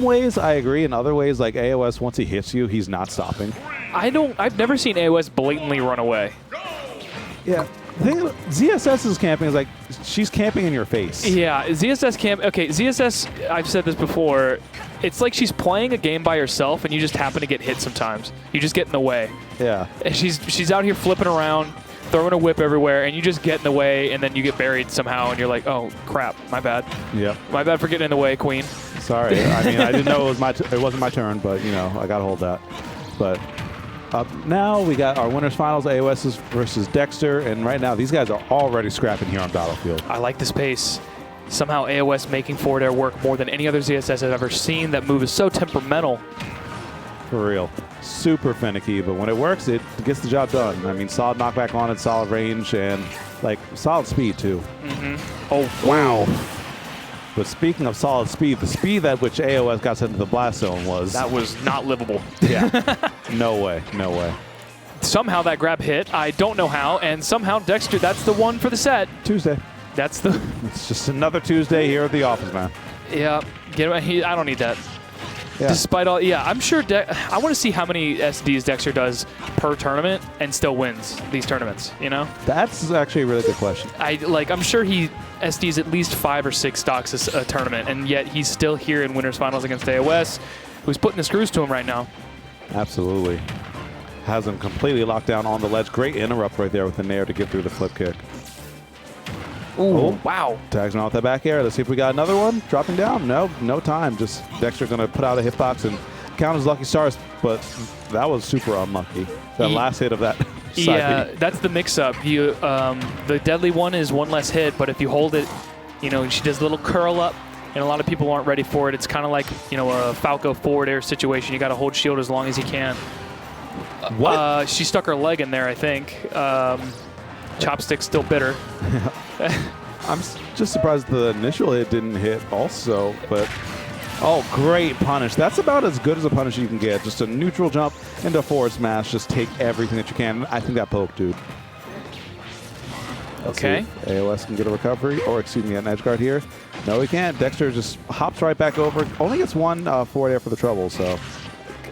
ways, I agree. In other ways, like AoS, once he hits you, he's not stopping. I've never seen AoS blatantly run away. Yeah. The thing, ZSS's camping is like, she's camping in your face. Yeah, ZSS camp. Okay, ZSS, I've said this before, it's like she's playing a game by herself and you just happen to get hit sometimes. You just get in the way. Yeah. And she's out here flipping around, throwing a whip everywhere, and you just get in the way, and then you get buried somehow, and you're like, oh, crap, my bad. Yep. My bad for getting in the way, queen. Sorry. I mean, I didn't know it wasn't my turn, but, you know, I got to hold that. But up now, we got our winners finals, AoS versus Dexter, and right now, these guys are already scrapping here on Battlefield. I like this pace. Somehow AoS making forward air work more than any other ZSS I've ever seen. That move is so temperamental. For real. Super finicky, but when it works, it gets the job done. I mean, solid knockback on it, solid range, and, like, solid speed, too. Mm-hmm. Oh, wow. But speaking of solid speed, the speed at which AoS got sent to the blast zone was... That was not livable. Yeah. No way. No way. Somehow that grab hit. I don't know how. And somehow Dexter, that's the one for the set. Tuesday. That's the... It's just another Tuesday here at the office, man. Yeah. I don't need that. Yeah. Despite all... Yeah, I'm sure... I want to see how many SDs Dexter does per tournament and still wins these tournaments, you know? That's actually a really good question. I'm sure he SDs at least 5 or 6 stocks a tournament, and yet he's still here in winners finals against AoS, who's putting the screws to him right now. Absolutely. Has him completely locked down on the ledge. Great interrupt right there with the nair to get through the flip kick. Ooh, oh, wow. Tags him out with that back air. Let's see if we got another one. Dropping down. No time. Just Dexter going to put out a hitbox and count his lucky stars, but that was super unlucky. That last hit of that Yeah, side that's the mix-up. The deadly one is one less hit, but if you hold it, you know, she does a little curl up, and a lot of people aren't ready for it. It's kind of like, you know, a Falco forward air situation. You got to hold shield as long as you can. What? She stuck her leg in there, I think. Chopstick's still bitter. I'm just surprised the initial hit didn't hit also, but oh, great punish. That's about as good as a punish you can get. Just a neutral jump into a forward smash. Just take everything that you can. I think that poked, dude. Okay. AoS can get a recovery, or excuse me, an edge guard here. No, he can't. Dexter just hops right back over. Only gets one forward air for the trouble, so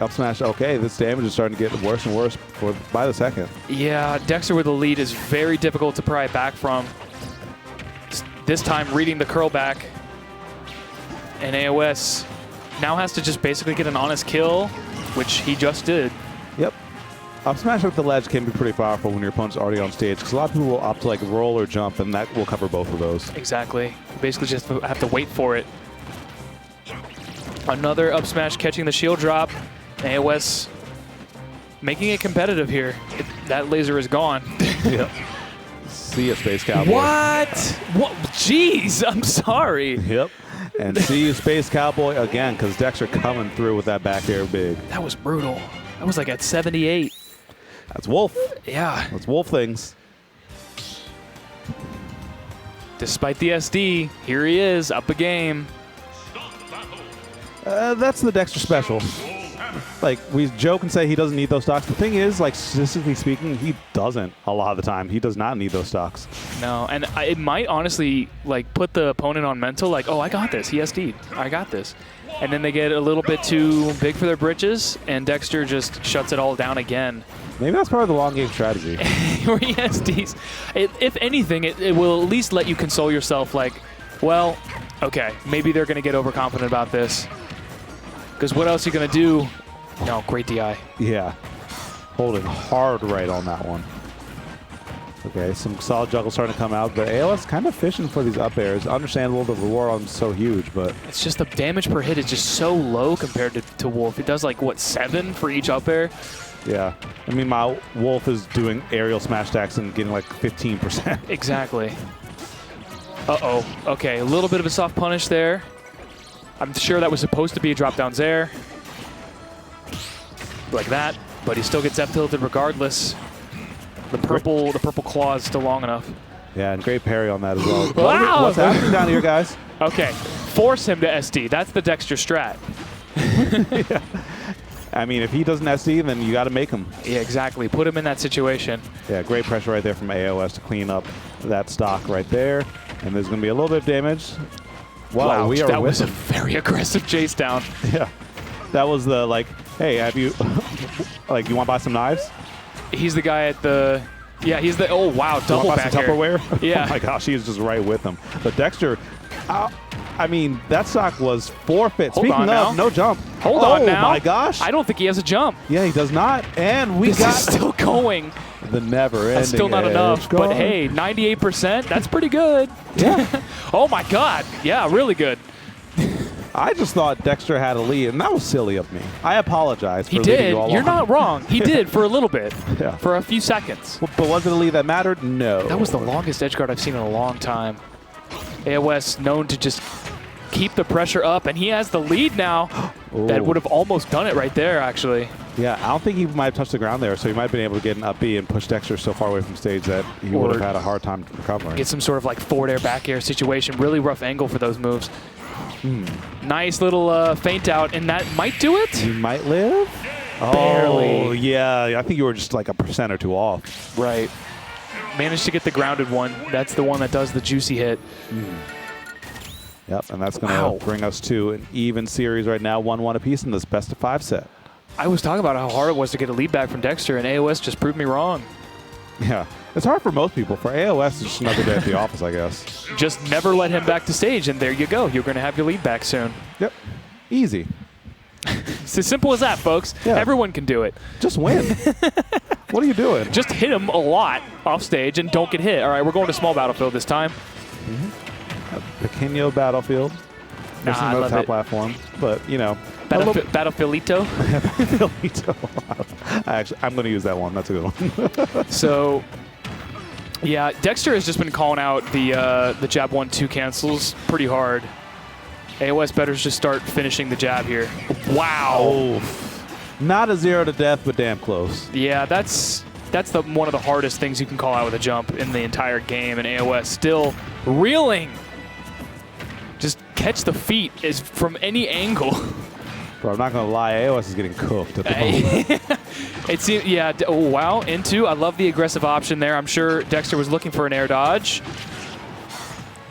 up smash. Okay, this damage is starting to get worse and worse by the second. Yeah, Dexter with the lead is very difficult to pry back from. This time reading the curl back, and AoS now has to just basically get an honest kill, which he just did. Yep. Up smash with the ledge can be pretty powerful when your opponent's already on stage, because a lot of people will opt to like roll or jump, and that will cover both of those. Exactly. You basically just have to wait for it. Another up smash catching the shield drop. AoS making it competitive here. That laser is gone. Yep. See ya, Space Cowboy. What? What? Jeez, I'm sorry. Yep. And see you, Space Cowboy, again, because Dexter coming through with that back air big. That was brutal. That was like at 78. That's Wolf. Yeah. That's Wolf things. Despite the SD, here he is, up a game. That's the Dexter special. Like, we joke and say he doesn't need those stocks. The thing is, like, statistically speaking, he doesn't a lot of the time. He does not need those stocks. No, and it might honestly, like, put the opponent on mental, like, oh, I got this. He SD'd. I got this. And then they get a little bit too big for their britches, and Dexter just shuts it all down again. Maybe that's part of the long game strategy. Where he SDs. If anything, it will at least let you console yourself, like, well, okay, maybe they're going to get overconfident about this. Because what else are you going to do? No, great DI. Yeah. Holding hard right on that one. Okay, some solid juggle starting to come out, but AoS kind of fishing for these up airs. Understandable, the reward on so huge, but... It's just the damage per hit is just so low compared to Wolf. It does like, what, 7 for each up air? Yeah. I mean, my Wolf is doing aerial smash stacks and getting like 15%. Exactly. Uh-oh. Okay, a little bit of a soft punish there. I'm sure that was supposed to be a drop down Zair. Like that, but he still gets F-tilted regardless. The purple claw is still long enough. Yeah, and great parry on that as well. Wow! What's happening down here, guys? Okay, force him to SD. That's the Dexter strat. Yeah. I mean, if he doesn't SD, then you got to make him. Yeah, exactly. Put him in that situation. Yeah, great pressure right there from AoS to clean up that stock right there. And there's going to be a little bit of damage. Wow, we are that with was a him. very aggressive chase down. Yeah. That was the, like, hey, have you, like, you want to buy some knives? He's the guy at the, yeah, he's the, oh, wow, double back air. Tupperware? Yeah. Oh, my gosh, he was just right with him. But Dexter, I mean, that stock was forfeit. Hold Speaking on of, now. no jump. Hold on now. Oh, my gosh. I don't think he has a jump. Yeah, he does not. And we This got is still going. the never-ending That's still not enough, but hey, 98%, that's pretty good. Yeah. Oh, my God. Yeah, really good. I just thought Dexter had a lead, and that was silly of me. I apologize for He leading did. you all You're on. not wrong. He did for a little bit, Yeah. for a few seconds. But was it a lead that mattered? No. That was the longest edge guard I've seen in a long time. AoS known to just keep the pressure up, and he has the lead now. That would have almost done it right there, actually. Yeah, I don't think he might have touched the ground there, so he might have been able to get an up B and push Dexter so far away from stage that he would have had a hard time recovering. Get some sort of like forward air, back air situation. Really rough angle for those moves. Nice little feint out, and that might do it. He might live? Barely. Oh, yeah. I think you were just like a % or two off. Right. Managed to get the grounded one. That's the one that does the juicy hit. Yep, and that's going to bring us to an even series right now, 1-1 apiece in this best-of-5 set. I was talking about how hard it was to get a lead back from Dexter, and AoS just proved me wrong. Yeah, it's hard for most people. For AoS, it's just another day at the office, I guess. Just never let him back to stage, and there you go. You're going to have your lead back soon. Yep, easy. It's as simple as that, folks. Yeah. Everyone can do it. Just win. What are you doing? Just hit him a lot off stage and don't get hit. All right, we're going to small battlefield this time. Pequeño Battlefield. There's I no love top it. platform, but, you know. Battlefieldito. I'm going to use that one. That's a good one. So, yeah, Dexter has just been calling out the jab 1-2 cancels pretty hard. AoS better just start finishing the jab here. Wow. Oh, not a 0 to death, but damn close. Yeah, that's one of the hardest things you can call out with a jump in the entire game, and AoS still reeling. Just catch the feet is from any angle. Bro, I'm not going to lie. AoS is getting cooked at the moment. It seems, yeah. Oh, wow. Into. I love the aggressive option there. I'm sure Dexter was looking for an air dodge.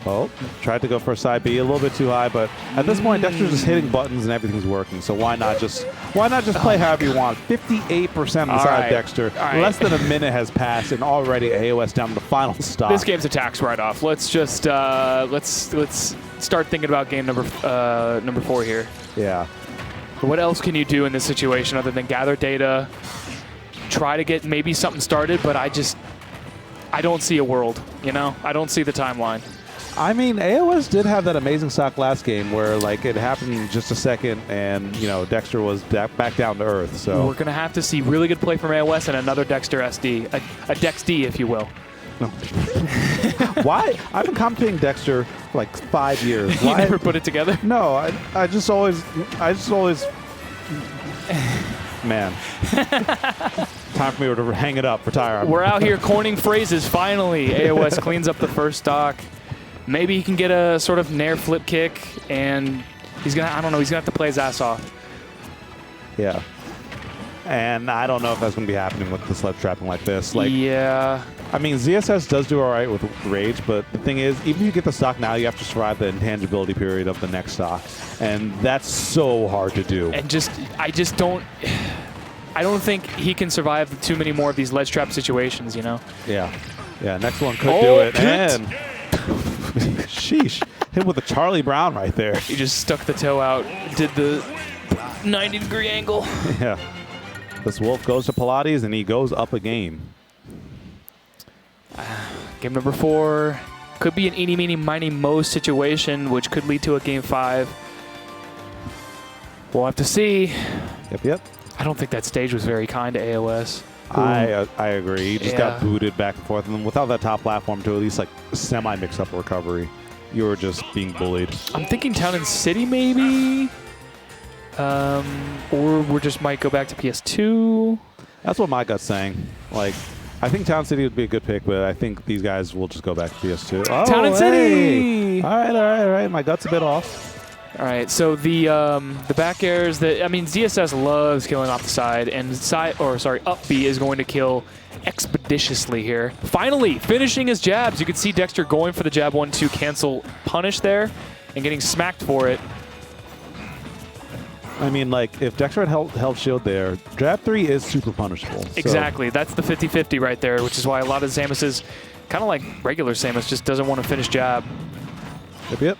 Oh, tried to go for a side B a little bit too high, but at this point, Dexter's just hitting buttons and everything's working. So why not just play however you want? 58% on the side of Dexter. Less than a minute has passed, and already AoS down to the final stop. This game's a tax write-off. Let's just let's start thinking about game number 4 here. Yeah. What else can you do in this situation other than gather data, try to get maybe something started? But I don't see a world. You know, I don't see the timeline. I mean, AoS did have that amazing stock last game where, like, it happened in just a second and, you know, Dexter was back down to earth. So we're going to have to see really good play from AoS and another Dexter SD, a Dex D, if you will. No. Why? I've been commentating Dexter for like 5 years. Why? You never put it together? No, I just always, man. Time for me to hang it up, retire. We're out here coining phrases, finally. AoS cleans up the first stock. Maybe he can get a sort of nair flip kick, and he's going to, I don't know, he's going to have to play his ass off. Yeah. And I don't know if that's going to be happening with the sledge trapping like this. Like, yeah. I mean, ZSS does do all right with Rage, but the thing is, even if you get the stock now, you have to survive the intangibility period of the next stock. And that's so hard to do. And I don't think he can survive too many more of these ledge trap situations, you know? Yeah. Yeah, next one could do it. And sheesh. Hit with a Charlie Brown right there. He just stuck the toe out, did the 90-degree angle. Yeah. This Wolf goes to Pilates, and he goes up a game. Game number 4 could be an eeny, meeny, miny, mo situation, which could lead to a game 5. We'll have to see. Yep. I don't think that stage was very kind to AoS. I agree. He just got booted back and forth, and then without that top platform to at least like semi-mix-up recovery, you were just being bullied. I'm thinking Town and City maybe, or we just might go back to PS2. That's what my gut's saying. Like, I think Town City would be a good pick, but I think these guys will just go back to PS2. Oh, Town and City. All right. My gut's a bit off. All right, so the back airs ZSS loves killing off the side, and up B is going to kill expeditiously here. Finally, finishing his jabs. You can see Dexter going for the jab 1-2 cancel punish there. and getting smacked for it. I mean, like, if Dexter had held shield there, jab 3 is super punishable. Exactly. That's the 50-50 right there, which is why a lot of Samus's, kind of like regular Samus, just doesn't want to finish jab. Yep.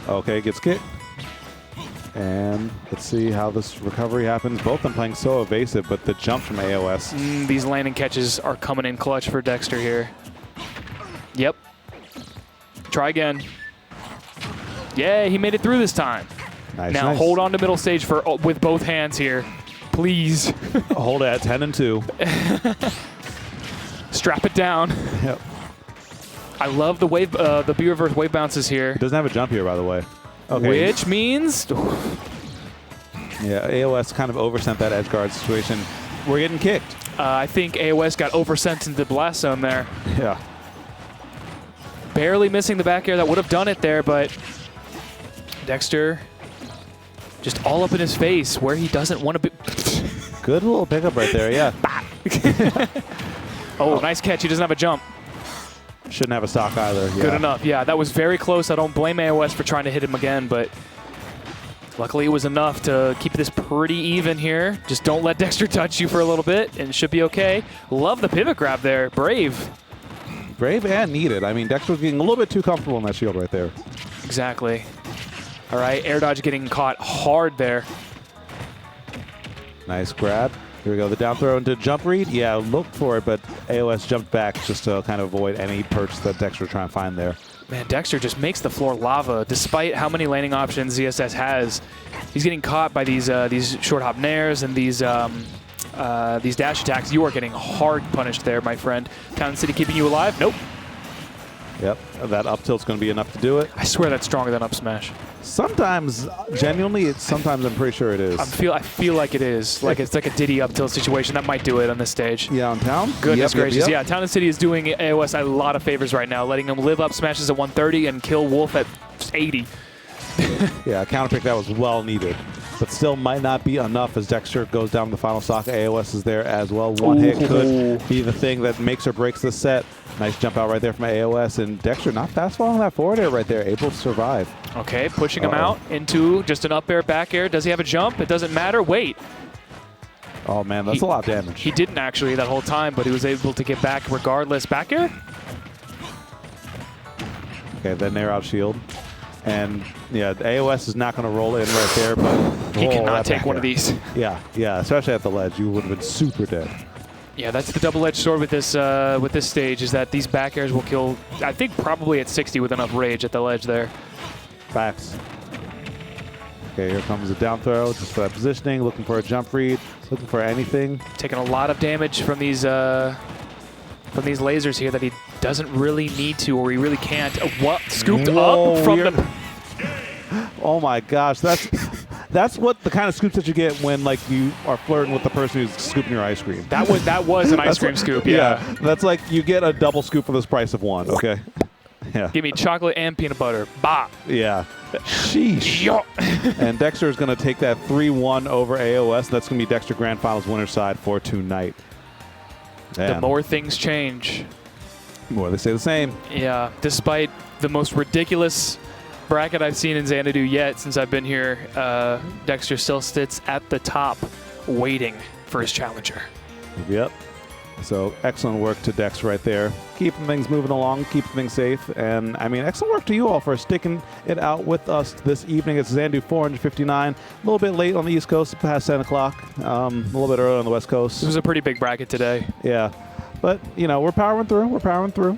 Okay, gets kicked. And let's see how this recovery happens. Both of them playing so evasive, but the jump from AoS. These landing catches are coming in clutch for Dexter here. Yep. Try again. Yeah, he made it through this time. Nice, now nice. hold on to middle stage with both hands here. Please. Hold it at 10 and 2. Strap it down. Yep. I love the wave, the B reverse wave bounces here. Doesn't have a jump here, by the way. Okay. Which means... Yeah, AoS kind of oversent that edge guard situation. We're getting kicked. I think AoS got oversent into the blast zone there. Yeah. Barely missing the back air. That would have done it there, but Dexter just all up in his face where he doesn't want to be. Good little pickup right there, yeah. Oh, nice catch. He doesn't have a jump. Shouldn't have a stock either. Yeah. Good enough. Yeah, that was very close. I don't blame AoS for trying to hit him again, but luckily it was enough to keep this pretty even here. Just don't let Dexter touch you for a little bit, and it should be okay. Love the pivot grab there. Brave. Brave and needed. I mean, Dexter was getting a little bit too comfortable in that shield right there. Exactly. All right, air dodge getting caught hard there. Nice grab. Here we go. The down throw into jump read. Yeah, looked for it, but AoS jumped back just to kind of avoid any perch that Dexter was trying to find there. Man, Dexter just makes the floor lava. Despite how many landing options ZSS has, he's getting caught by these short hop nairs and these dash attacks. You are getting hard punished there, my friend. Town City keeping you alive? Nope. Yep, that up tilt's going to be enough to do it. I swear that's stronger than up smash. Sometimes, genuinely, sometimes I'm pretty sure it is. I feel like it is. Like it's like a Diddy up tilt situation. That might do it on this stage. Yeah, on Town? Goodness gracious. Yep. Yeah, Town and City is doing AoS a lot of favors right now, letting him live up smashes at 130 and kill Wolf at 80. Yeah, counter pick that was well needed. But still might not be enough as Dexter goes down the final stock. AoS is there as well. One hit could be the thing that makes or breaks the set. Nice jump out right there from AoS, and Dexter not fast falling that forward air right there, able to survive. Okay, pushing him out into just an up air, back air. Does he have a jump? It doesn't matter. Wait. Oh man, that's a lot of damage. He didn't actually that whole time, but he was able to get back regardless. Back air? Okay, then air out shield. And yeah, AoS is not going to roll in right there, but he cannot take one of these. Yeah, especially at the ledge, you would have been super dead. Yeah, that's the double-edged sword with this stage, is that these back airs will kill, I think, probably at 60 with enough rage at the ledge there. Facts. Okay, here comes a down throw, just for that positioning, looking for a jump read, looking for anything. Taking a lot of damage from these lasers here that he doesn't really need to, or he really can't. What? Scooped up from the... Oh my gosh, that's what the kind of scoops that you get when like you are flirting with the person who's scooping your ice cream. That was an ice cream scoop. Yeah, that's like you get a double scoop for this price of one. Okay. Yeah. Give me chocolate and peanut butter. Bah. Yeah. Sheesh. And Dexter is going to take that 3-1 over AoS. That's going to be Dexter Grand Finals winner side for tonight. The more things change, the more they stay the same. Yeah. Despite the most ridiculous bracket I've seen in Xanadu yet since I've been here, Dexter still sits at the top waiting for his challenger. Yep. So excellent work to Dex right there. Keeping things moving along, keeping things safe. And I mean, excellent work to you all for sticking it out with us this evening. It's Xanadu 459. A little bit late on the East Coast, past 10 o'clock. A little bit early on the West Coast. It was a pretty big bracket today. Yeah. But, you know, we're powering through.